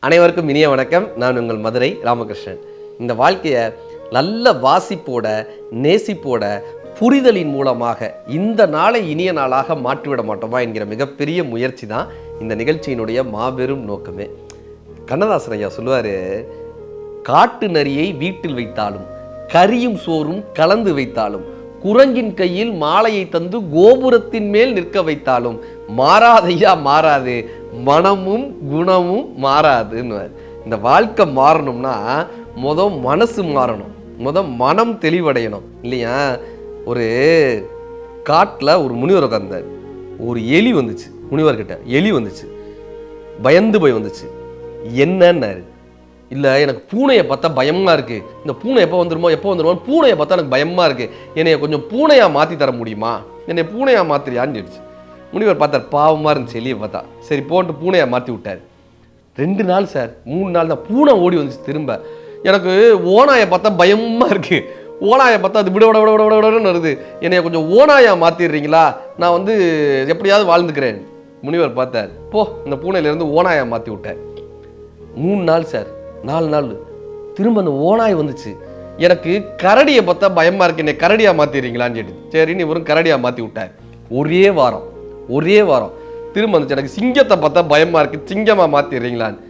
அனைவருக்கும் இனிய வணக்கம். நான் உங்கள் மதுரை ராமகிருஷ்ணன். இந்த வாழ்க்கையை நல்ல வாசிப்போட, நேசிப்போட, புரிதலின் மூலமாக இந்த நாளை இனிய நாளாக மாற்றிவிட மாட்டோமா என்கிற மிகப்பெரிய முயற்சி தான் இந்த நிகழ்ச்சியினுடைய மாபெரும் நோக்கமே. கண்ணதாசன் ஐயா சொல்லுவார், காட்டு நரியை வீட்டில் வைத்தாலும் கரியும் சோறும் கலந்து வைத்தாலும் குரங்கின் கையில் மாலையை தந்து கோபுரத்தின் மேல் நிற்க வைத்தாலும் மாறாதையா மாறாது, மனமும் குணமும் மாறாதுன்னு. இந்த வாழ்க்கை மாறணும்னா மனசு மாறணும், மனம் தெளிவடையணும் இல்லையா? ஒரு காட்டில் ஒரு முனிவர் உட்கார்ந்தார். ஒரு எலி வந்துச்சு, முனிவர்கிட்ட எலி வந்துச்சு. பயந்து போய் வந்துச்சு. என்னன்னாரு, இல்லை எனக்கு பூனையை பார்த்தா பயமாக இருக்குது, இந்த பூனை எப்போ வந்துடுமோ பூனையை பார்த்தா எனக்கு பயமாக இருக்குது, என்னைய கொஞ்சம் பூனையாக மாற்றி தர முடியுமா, என்னை பூனையாக மாற்றிறியான்னு சொல்லிச்சு. முனிவர் பார்த்தார், பாவமாக இருந்துச்சு எலியை பார்த்தா. சரி போன்ட்டு பூனையாக மாற்றி விட்டார். 2 நாள் சார், 3 நாள் தான் பூனை ஓடி வந்துச்சு. திரும்ப எனக்கு ஓனாயை பார்த்தா பயமாக இருக்குது, ஓனாயை பார்த்தா அது விட விட விட விட விடன்னு வருது, என்னைய கொஞ்சம் ஓனாயாக மாற்றிடுறீங்களா, நான் எப்படியாவது வாழ்ந்துக்கிறேன். முனிவர் பார்த்தார், போ இந்த பூனையிலேருந்து ஓனாயாக மாற்றி விட்டார். 3 நாள் சார், 4 நாள் திரும்ப அந்த ஓனாய் வந்துச்சு. எனக்கு கரடியை பார்த்தா பயமா இருக்கு, என்னை கரடியா மாத்திடுறீங்களான்னு கேட்டு சரின்னு இவரும் கரடியா மாத்தி விட்டார். ஒரே வாரம் திரும்ப வந்துச்சு. எனக்கு சிங்கத்தை பார்த்தா பயமா இருக்கு, சிங்கமா மாத்திடுறீங்களான்னு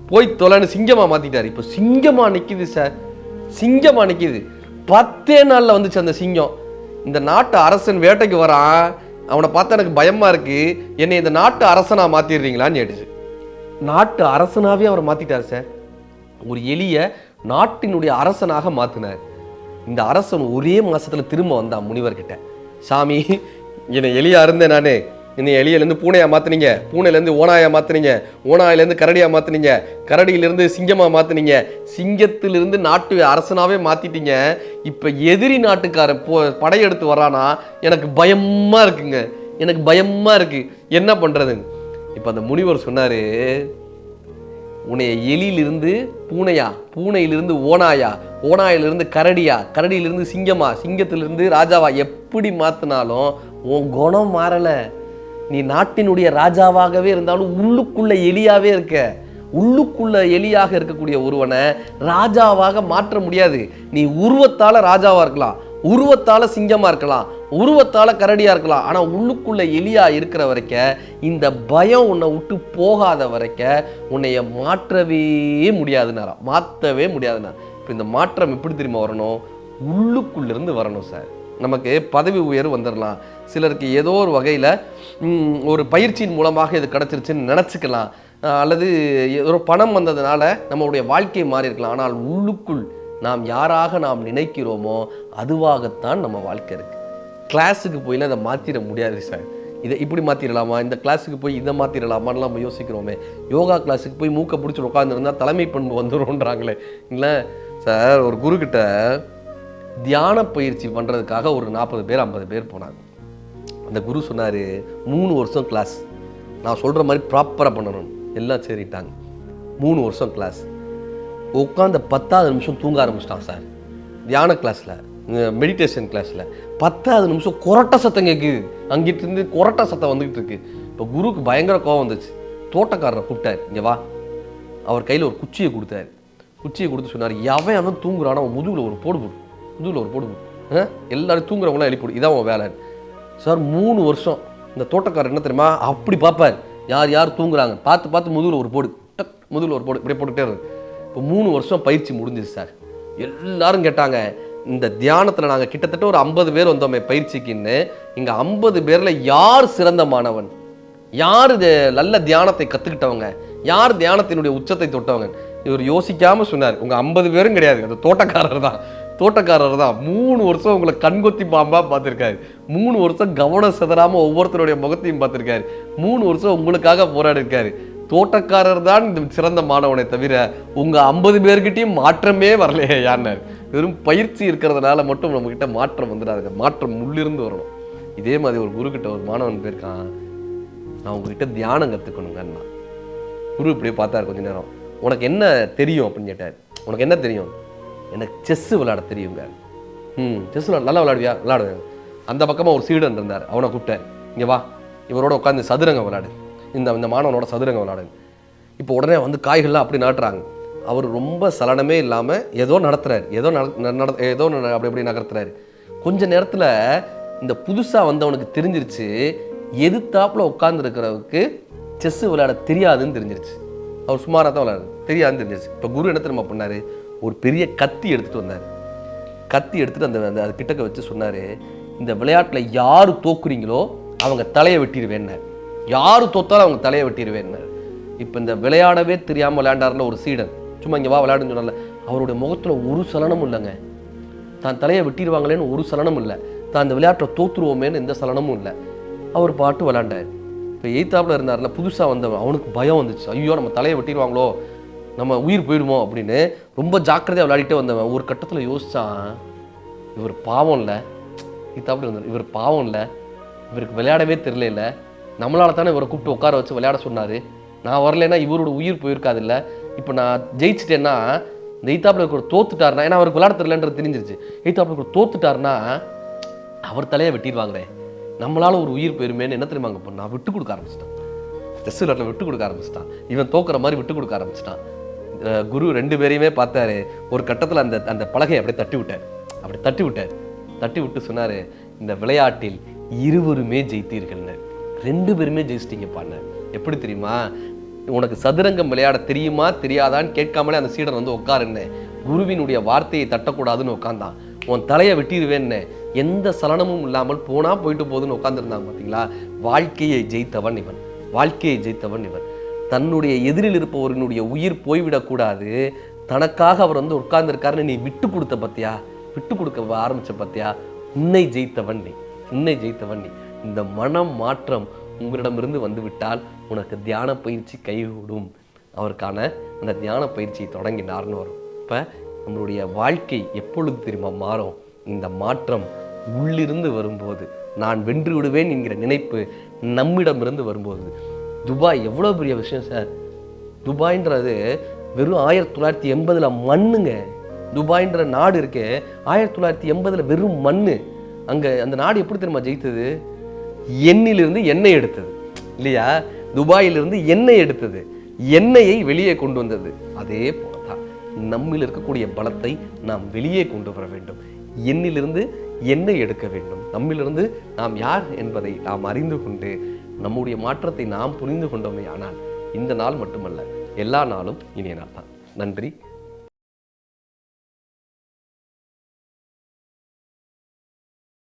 போய் தொலைன்னு சிங்கமா மாத்திட்டாரு. இப்போ சிங்கமா நிக்குது சார், சிங்கமா நிக்குது. 10 நாள்ல வந்துச்சு அந்த சிங்கம். இந்த நாட்டு அரசன் வேட்டைக்கு வரான், அவனை பார்த்தா எனக்கு பயமா இருக்கு, என்னை இந்த நாட்டு அரசனா மாத்திடுறீங்களான்னு கேட்டுச்சு. நாட்டு அரசனாவே அவரை மாத்திட்டாரு சார். ஒரு எலிய நாட்டினுடைய அரசனாக மாத்தினார். இந்த அரசன் ஒரே மாசத்துல திரும்ப வந்தான் முனிவர்கிட்ட. சாமி, என்னை எலியா இருந்தேன் நானே, என்னை எலியிலேருந்து பூனையா மாத்தினீங்க, பூனையிலேருந்து ஓனாயா மாத்தினீங்க, ஓனாயிலேருந்து கரடியா மாத்தினீங்க, கரடியிலிருந்து சிங்கமா மாத்தினீங்க, சிங்கத்திலிருந்து நாட்டு அரசனாவே மாத்திட்டீங்க. இப்ப எதிரி நாட்டுக்காரன் படையெடுத்து வரானா எனக்கு பயமா இருக்குங்க, எனக்கு பயமா இருக்கு, என்ன பண்றதுங்க? இப்ப அந்த முனிவர் சொன்னாரு, உன்னைய எலியிலிருந்து பூனையா, பூனையிலிருந்து ஓனாயா, ஓனாயிலிருந்து கரடியா, கரடியிலிருந்து சிங்கமா, சிங்கத்திலிருந்து ராஜாவா எப்படி மாத்தினாலும் உன் குணம் மாறல. நீ நாட்டினுடைய ராஜாவாகவே இருந்தாலும் உள்ளுக்குள்ள எலியாவே இருக்க. உள்ளுக்குள்ள எலியாக இருக்கக்கூடிய ஒருவனை ராஜாவாக மாற்ற முடியாது. நீ உருவத்தால ராஜாவா இருக்கலாம், உருவத்தால சிங்கமா இருக்கலாம், உருவத்தால கரடியா இருக்கலாம், ஆனா உள்ளுக்குள்ள எலியா இருக்கிற வரைக்கும், இந்த பயம் உன்னை விட்டு போகாத வரைக்கும் உன்னைய மாற்றவே முடியாதுன்னாரா, மாற்றவே முடியாதுன்னா. இப்போ இந்த மாற்றம் எப்படி தெரியுமா வரணும்? உள்ளுக்குள்ள இருந்து வரணும் சார். நமக்கு பதவி உயர்வு வந்துடலாம், சிலருக்கு ஏதோ ஒரு வகையில் ஒரு பயிற்சியின் மூலமாக இது கிடச்சிருச்சுன்னு நினச்சிக்கலாம், அல்லது ஒரு பணம் வந்ததுனால நம்மளுடைய வாழ்க்கை மாறி இருக்கலாம். ஆனால் உள்ளுக்குள் நாம் யாராக நாம் நினைக்கிறோமோ அதுவாகத்தான் நம்ம வாழ்க்கை இருக்குது. கிளாஸுக்கு போயில அதை மாற்றிட முடியாது சார். இதை இப்படி மாற்றிடலாமா, இந்த கிளாஸுக்கு போய் இதை மாற்றிடலாமான்னு நம்ம யோசிக்கிறோமே. யோகா கிளாஸுக்கு போய் மூக்கை பிடிச்சி உட்காந்துருந்தா தலைமை பண்பு வந்துடும்ன்றாங்களே. இல்லை சார், ஒரு குருக்கிட்ட தியான பயிற்சி பண்ணுறதுக்காக ஒரு 40 பேர் 50 பேர் போனாங்க. அந்த குரு சொன்னார், 3 வருஷம் கிளாஸ், நான் சொல்கிற மாதிரி ப்ராப்பராக பண்ணணும். எல்லாம் சரிட்டாங்க. 3 வருஷம் கிளாஸ். உட்காந்த 10வது நிமிஷம் தூங்க ஆரம்பிச்சிட்டான் சார். தியான கிளாஸில், மெடிடேஷன் கிளாஸில் 10வது நிமிஷம் கொரட்டை சத்தம் கேட்குது. அங்கிட்டு இருந்து கொரட்டை சத்தம் வந்துக்கிட்டு இருக்கு. இப்போ குருக்கு பயங்கர கோவம் வந்துச்சு. தோட்டக்காரரை கூப்பிட்டார், இங்கே வா. அவர் கையில் ஒரு குச்சியை கொடுத்தாரு. குச்சியை கொடுத்து சொன்னார், எவன் அவன் தூங்குறான் அவன் முதுகில் ஒரு போடு போடு, முதுகில் ஒரு போடு போடு, எல்லாரும் தூங்குறவங்களாம் எழுப்பிடு, இதான் அவன் வேலை சார். 3 வருஷம் இந்த தோட்டக்காரர் என்ன தெரியுமா, அப்படி பார்ப்பார், யார் யார் தூங்குறாங்க பார்த்து பார்த்து முதுகில் ஒரு போடு, முதுகில் ஒரு போடு, இப்படியே போட்டுக்கிட்டே இருக்கு. இப்போ 3 வருஷம் பயிற்சி முடிஞ்சிச்சு சார். எல்லாரும் கேட்டாங்க, இந்த தியானத்தில் நாங்கள் கிட்டத்தட்ட ஒரு 50 பேர் வந்தோமே பயிற்சிக்குன்னு, இங்கே 50 பேரில் யார் சிறந்த மாணவன், யார் நல்ல தியானத்தை கற்றுக்கிட்டவங்க, யார் தியானத்தினுடைய உச்சத்தை தொட்டவங்க? இவர் யோசிக்காமல் சொன்னார், உங்கள் 50 பேரும் கிடையாது, அந்த தோட்டக்காரர் தான். 3 வருஷம் உங்களை கண்கொத்தி பாம்பா பார்த்துருக்காரு. 3 வருஷம் கவனம் சிதறாமல் ஒவ்வொருத்தருடைய முகத்தையும் பார்த்துருக்காரு. 3 வருஷம் உங்களுக்காக போராடி இருக்காரு. தோட்டக்காரர் தான் இந்த சிறந்த மாணவனை தவிர உங்க 50 பேர்கிட்டையும் மாற்றமே வரலையே யாருன்னாரு. வெறும் பயிற்சி இருக்கிறதுனால மட்டும் நம்ம கிட்ட மாற்றம் வந்துடாதுங்க, மாற்றம் உள்ளிருந்து வரணும். இதே மாதிரி ஒரு குரு கிட்ட ஒரு மாணவன் போயிருக்கான், நான் உங்ககிட்ட தியானம் கற்றுக்கணுங்கன்னா. குரு இப்படியே பார்த்தாரு கொஞ்ச நேரம். உனக்கு என்ன தெரியும் அப்படின்னு கேட்டார். உனக்கு என்ன தெரியும்? எனக்கு செஸ் விளையாட தெரியுங்க. செஸ் நல்லா விளையாடுவியா? விளையாடுவேன். அந்த பக்கமாக ஒரு சீடன் இருந்தார், அவனை கூப்பிட்டார், இங்கே வா, இவரோட உட்காந்து சதுரங்க விளையாடு, இந்த மாணவனோட சதுரங்க விளையாடு. இப்போ உடனே வந்து காய்கள்லாம் அப்படி நாட்டுறாங்க. அவர் ரொம்ப சலனமே இல்லாமல் ஏதோ நடத்துகிறார், ஏதோ அப்படி அப்படி நகர்த்துறாரு. கொஞ்ச நேரத்தில் இந்த புதுசாக வந்தவனுக்கு தெரிஞ்சிருச்சு எதிர்த்தாப்பில் உட்காந்துருக்கிறவருக்கு செஸ்ஸு விளையாட தெரியாதுன்னு தெரிஞ்சிருச்சு. அவர் சுமாராக தான் விளையாடு தெரியாதுன்னு தெரிஞ்சிருச்சு. இப்போ குரு என்ன தெரியுமா பண்ணார், ஒரு பெரிய கத்தி எடுத்துகிட்டு வந்தார். கத்தி எடுத்துகிட்டு அந்த அது கிட்டக்க வச்சு சொன்னார், இந்த விளையாட்டில் யார் தோக்குறீங்களோ அவங்க தலையை வெட்டிடுவேன்னார். யார் தோத்தாலும் அவங்க தலையை வெட்டிடுவேன்னார். இப்போ இந்த விளையாடவே தெரியாமல் விளையாண்டாருல ஒரு சீடன், சும்மா இங்கே வா விளையாடுன்னு சொன்னால, அவருடைய முகத்தில் ஒரு சலனமும் இல்லைங்க. தான் தலையை வெட்டிடுவாங்களேன்னு ஒரு சலனமும் இல்லை, தான் இந்த விளையாட்டில் தோற்றுருவோமேன்னு எந்த சலனமும் இல்லை. அவர் பாட்டு விளையாண்டார். இப்போ எய்த்தாப்பில் இருந்தார்ல புதுசாக வந்தவன், அவனுக்கு பயம் வந்துச்சு. ஐயோ நம்ம தலையை வெட்டிடுவாங்களோ, நம்ம உயிர் போயிடுமோ அப்படின்னு ரொம்ப ஜாக்கிரதையாக விளையாடிட்டே வந்தவன் ஒரு கட்டத்தில் யோசித்தான், இவர் பாவம் இல்லை. எய்த்தாப்பில் இருந்தார், இவர் பாவம் இல்லை, இவருக்கு விளையாடவே தெரியல, நம்மளால் தானே இவரை கூப்பிட்டு உட்கார வச்சு விளையாட சொன்னார். நான் வரலைன்னா இவரோட உயிர் போயிருக்காது இல்லை. இப்போ நான் ஜெயிச்சிட்டேன்னா இந்த எய்த்தாப்பில் இருக்கிற தோத்துட்டாருனா, ஏன்னா அவருக்கு விளையாட தெரியலன்றது தெரிஞ்சிருச்சு, எய்த்தாப்பில் இருக்கிற தோத்துட்டாருன்னா அவர் தலையை வெட்டிடுவாங்களே, நம்மளால ஒரு உயிர் போயிருமேன்னு என்ன தெரியுமாங்க பண்ணா, விட்டு கொடுக்க ஆரம்பிச்சிட்டான். செஸ் விளையாட்டில் விட்டு கொடுக்க ஆரம்பிச்சிட்டான். இவன் தோக்குற மாதிரி விட்டு கொடுக்க ஆரம்பிச்சிட்டான். குரு 2 பேரையுமே பார்த்தாரு. ஒரு கட்டத்தில் அந்த அந்த பலகையை அப்படியே தட்டி விட்டு சொன்னார், இந்த விளையாட்டில் இருவருமே ஜெயித்தீர்கள்னு. 2 பேருமே ஜெயிச்சிட்டீங்கப்பான்னு. எப்படி தெரியுமா, உனக்கு சதுரங்கம் விளையாட தெரியுமா தெரியாதான்னு கேட்காமலே அந்த சீடன் வந்து உட்காருன்னு குருவினுடைய வார்த்தையை தட்டக்கூடாதுன்னு உட்காந்தான். உன் தலையை வெட்டிடுவேன்னு எந்த சலனமும் இல்லாமல் போயிட்டு போகுதுன்னு உட்காந்துருந்தாங்க. பார்த்தீங்களா, வாழ்க்கையை ஜெயித்தவன் இவன், வாழ்க்கையை ஜெயித்தவன் இவன். தன்னுடைய எதிரில் இருப்பவர்களுடைய உயிர் போய்விடக்கூடாது, தனக்காக அவர் வந்து உட்கார்ந்துருக்காருன்னு நீ விட்டு கொடுத்த பத்தியா, விட்டு கொடுக்க ஆரம்பிச்ச பத்தியா, உன்னை ஜெயித்தவன் நீ, உன்னை ஜெயித்தவன் நீ. இந்த மனம் மாற்றம் உங்களிடமிருந்து வந்து விட்டால் உனக்கு தியான பயிற்சி கைகூடும். அவருக்கான அந்த தியான பயிற்சியை தொடங்கினார்னு வரும். இப்போ நம்மளுடைய வாழ்க்கை எப்பொழுது தெரியுமா மாறும், இந்த மாற்றம் உள்ளிருந்து வரும்போது, நான் வென்று விடுவேன் என்கிற நினைப்பு நம்மிடமிருந்து வரும்போது. துபாய் எவ்வளோ பெரிய விஷயம் சார். துபாய்ன்றது வெறும் 1980 மண்ணுங்க. துபாய்ன்ற நாடு இருக்கே 1980 வெறும் மண்ணு. அங்கே அந்த நாடு எப்படி தெரியுமா ஜெயித்தது, எண்ணிலிருந்து எண்ணெய் எடுத்தது இல்லையா, துபாயிலிருந்து எண்ணெய் எடுத்தது, எண்ணெயை வெளியே கொண்டு வந்தது. அதே போலதான் நம்மில் இருக்கக்கூடிய பலத்தை நாம் வெளியே கொண்டு வர வேண்டும். எண்ணிலிருந்து எண்ணெய் எடுக்க வேண்டும். நம்மிலிருந்து நாம் யார் என்பதை நாம் அறிந்து கொண்டு நம்முடைய மாற்றத்தை நாம் புரிந்து கொண்டோமே ஆனால் இந்த நாள் மட்டுமல்ல, எல்லா நாளும் இனிய நாள் தான். நன்றி.